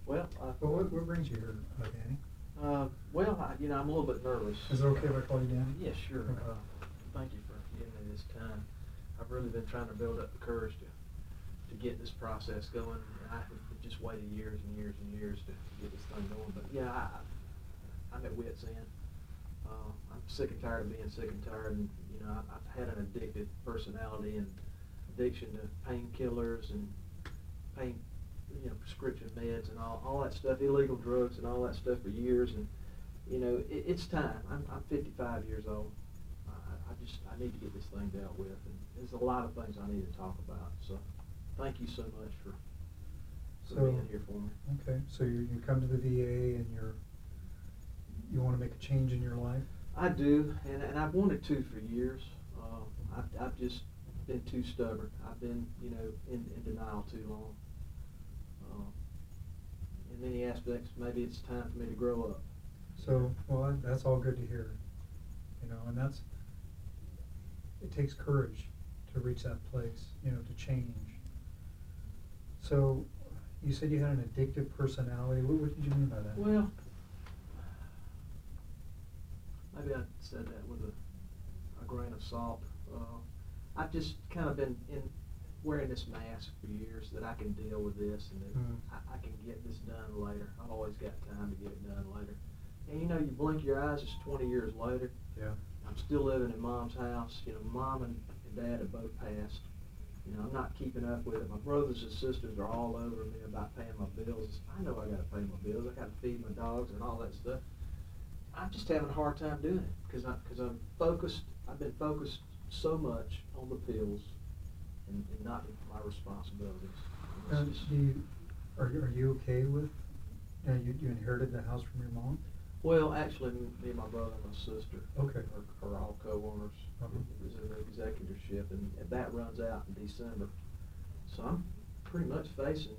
Well, Well, what brings you here, Danny? well, I'm a little bit nervous. Is it okay if I call you Danny? Yeah, sure. Okay. Thank you for giving me this time. I've really been trying to build up the courage to get this process going. I have just waited years and years and years to get this thing going. But yeah, I'm at wit's end. I'm sick and tired of being sick and tired. And I've had an addictive personality and addiction to painkillers and prescription meds and all that stuff, illegal drugs and all that stuff for years. And it's time. I'm 55 years old. I need to get this thing dealt with, and there's a lot of things I need to talk about. So, thank you so much for being here for me. Okay, so you come to the VA and you want to make a change in your life? I do, and I've wanted to for years. I've just been too stubborn. I've been in denial too long. In many aspects, maybe it's time for me to grow up. So, well, that's all good to hear. And it takes courage to reach that place, to change. So, you said you had an addictive personality. What did you mean by that? Well, maybe I said that with a grain of salt. I've just kind of been wearing this mask for years that I can deal with this and that I can get this done later. I've always got time to get it done later. And you blink your eyes, it's 20 years later. Yeah. I'm still living in Mom's house. Mom and Dad have both passed. I'm not keeping up with it. My brothers and sisters are all over me about paying my bills. I know I got to pay my bills. I got to feed my dogs and all that stuff. I'm just having a hard time doing it because I'm focused. I've been focused so much on the pills and not my responsibilities. Are you okay with? You inherited the house from your mom? Well, actually, me and my brother and my sister are all co-owners. It was an executorship, and that runs out in December. So I'm pretty much facing,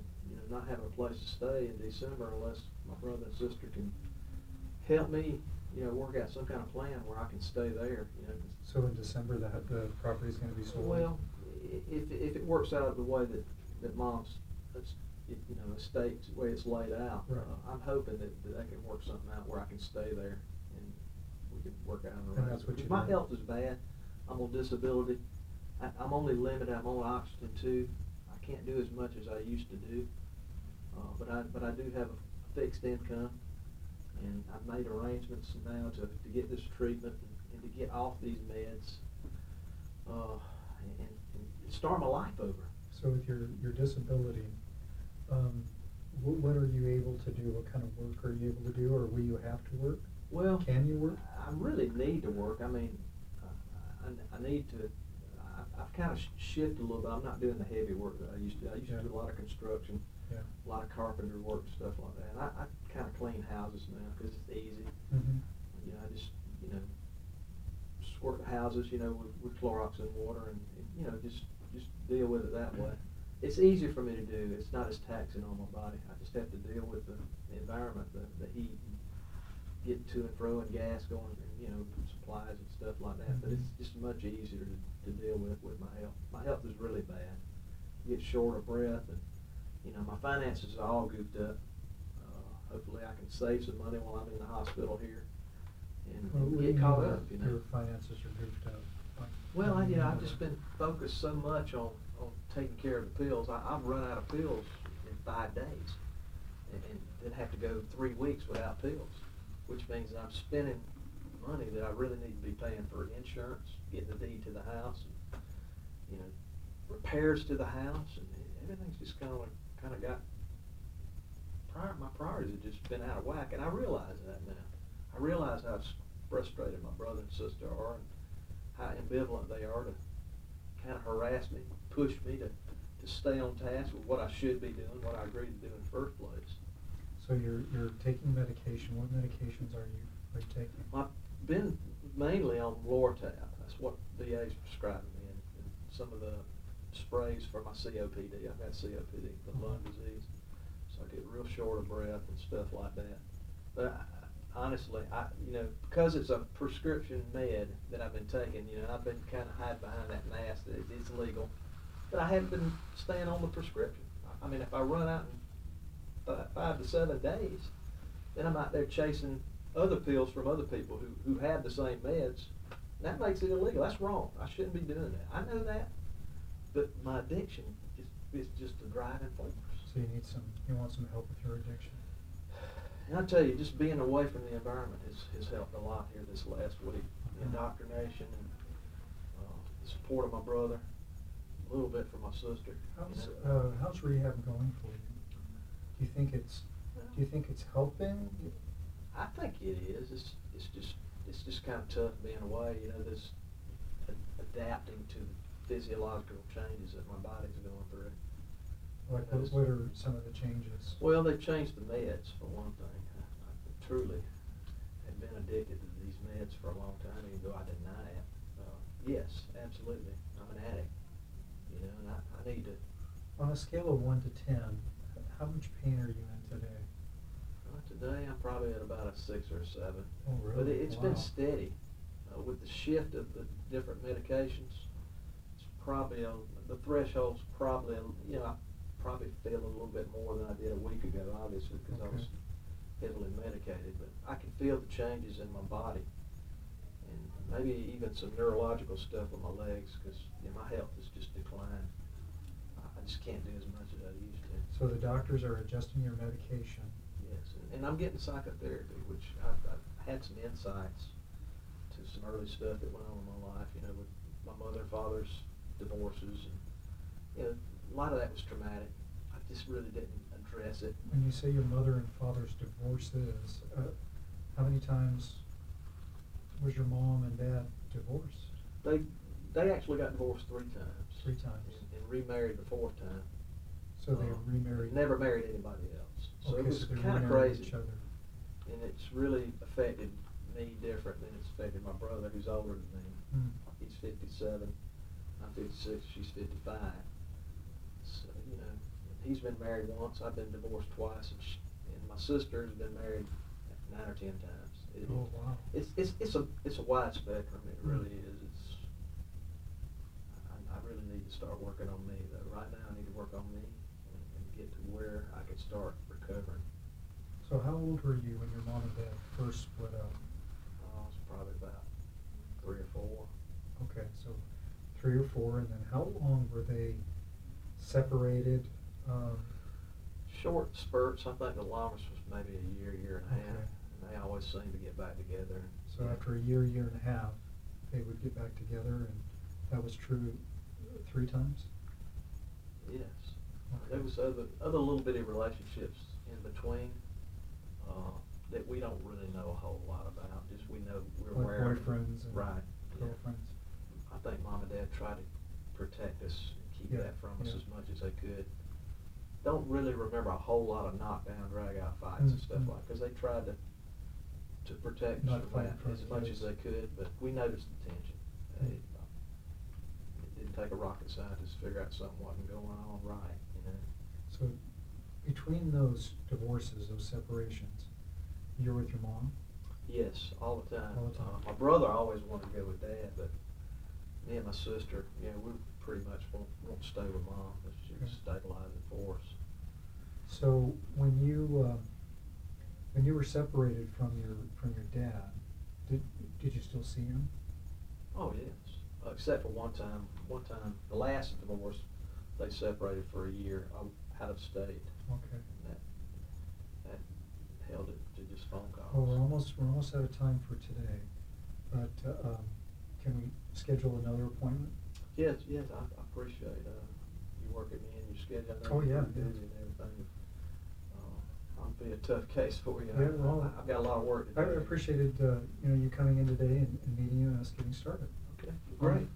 not having a place to stay in December unless my brother and sister can help me, work out some kind of plan where I can stay there. So in December, the property is going to be sold? Well, if it works out the way that Mom's estate, the way it's laid out, right. I'm hoping that they can work something out where I can stay there and we can work out an And that's what arrangement. My health is bad. I'm on disability. I'm only limited. I'm on oxygen too. I can't do as much as I used to do. But I do have a fixed income, and I've made arrangements now to get this treatment and to get off these meds and start my life over. So with your disability, what are you able to do? What kind of work are you able to do, or will you have to work? Well, can you work? I really need to work. I mean, I need to. I've kind of shifted a little bit. I'm not doing the heavy work that I used to. I used to do a lot of construction, a lot of carpenter work, stuff like that. And I kind of clean houses now because it's easy. Mm-hmm. I just squirt the houses, with Clorox and water, and just deal with it that way. It's easier for me to do. It's not as taxing on my body. I just have to deal with the environment, the heat, getting to and fro, and gas going, and supplies and stuff like that. Mm-hmm. But it's just much easier to deal with my health. My health is really bad. I get short of breath, and my finances are all goofed up. Hopefully, I can save some money while I'm in the hospital here and get caught up. Your finances are goofed up. Well, I've just been focused so much on taking care of the pills. I've run out of pills in 5 days, and then have to go 3 weeks without pills, which means that I'm spending money that I really need to be paying for insurance, getting the deed to the house, and repairs to the house, and everything's just kind of got. My priorities have just been out of whack, and I realize that now. I realize how frustrated my brother and sister are, and how ambivalent they are to kind of harass me, push me to stay on task with what I should be doing, what I agreed to do in the first place. So you're taking medication. What medications are you taking? I've been mainly on Lortab. That's what VA's prescribing me, and some of the sprays for my COPD. I've got COPD, the lung disease, so I get real short of breath and stuff like that. But honestly, because it's a prescription med that I've been taking, I've been kind of hiding behind that mask that it's legal, but I haven't been staying on the prescription. I mean, if I run out and 5 to 7 days, then I'm out there chasing other pills from other people who have the same meds. And that makes it illegal. That's wrong. I shouldn't be doing that. I know that, but my addiction is just a driving force. So you want some help with your addiction? And I tell you, just being away from the environment has helped a lot here this last week. The indoctrination and the support of my brother, a little bit from my sister. How's rehab going for you? Do you think it's helping? I think it is. It's just kind of tough being away. You know, this adapting to the physiological changes that my body's going through. Like what are some of the changes? Well, they've changed the meds for one thing. I truly have been addicted to these meds for a long time, even though I deny it. Yes, absolutely. I'm an addict. You know, and I need to. On a scale of 1 to 10, how much pain are you in today? Today I'm probably at about a 6 or a 7. Oh, really? But it's Wow. been steady. With the shift of the different medications, it's probably the threshold's probably, you know, I probably feel a little bit more than I did a week ago, obviously, because I was heavily medicated. But I can feel the changes in my body, and maybe even some neurological stuff with my legs, because my health has just declined. I just can't do as much as I used to. So the doctors are adjusting your medication. Yes, and I'm getting psychotherapy, which I've had some insights to some early stuff that went on in my life, you know, with my mother and father's divorces, and, you know, a lot of that was traumatic. I just really didn't address it. When you say your mother and father's divorces, how many times was your mom and dad divorced? They actually got divorced 3 times. 3 times. And remarried the 4th time. So they remarried? Never married anybody else. So okay, it was so they kind of remarried crazy. each other. And it's really affected me different than it's affected my brother, who's older than me. Mm. He's 57, I'm 56, she's 55. So, you know, he's been married once, I've been divorced twice, and my sister's been married 9 or 10 times. Oh, wow. It's a wide spectrum, it really is. I really need to start working on me, though. Right now I need to work on me and get to where I can start recovering. So how old were you when your mom and dad first split up? I was probably about 3 or 4. Okay, so 3 or 4, and then how long were they separated? Short spurts. I think the longest was maybe a year and a half. Okay. And they always seem to get back together. So after a year and a half, they would get back together, and that was true 3 times? Yes. Okay. There was other little bitty relationships in between that we don't really know a whole lot about. Just we know we're Like aware. boyfriends and right. girlfriends. Yeah. I think Mom and Dad tried to protect us and keep that from us as much as they could. Don't really remember a whole lot of knockdown, drag-out fights and stuff like, because they tried to protect us from that as much as they could. But we noticed the tension. It didn't take a rocket scientist to figure out something wasn't going on right, you know. So between those divorces, those separations, you're with your mom? Yes, all the time. All the time. My brother always wanted to go with Dad, but me and my sister, you know, we pretty much won't stay with Mom. She was stabilizing for us. So when you were separated from your dad, did you still see him? Oh yes, except for one time. One time, the last divorce, they separated for a year out of state. Okay. And that held it to just phone calls. Well, we're almost out of time for today, but can we schedule another appointment? Yes, I appreciate you working me in your schedule. I know Oh, you're yeah, pretty busy and everything. I'll be a tough case for you. Yeah, well, I've got a lot of work to do. I appreciated you coming in today and meeting you and us getting started. Okay, great.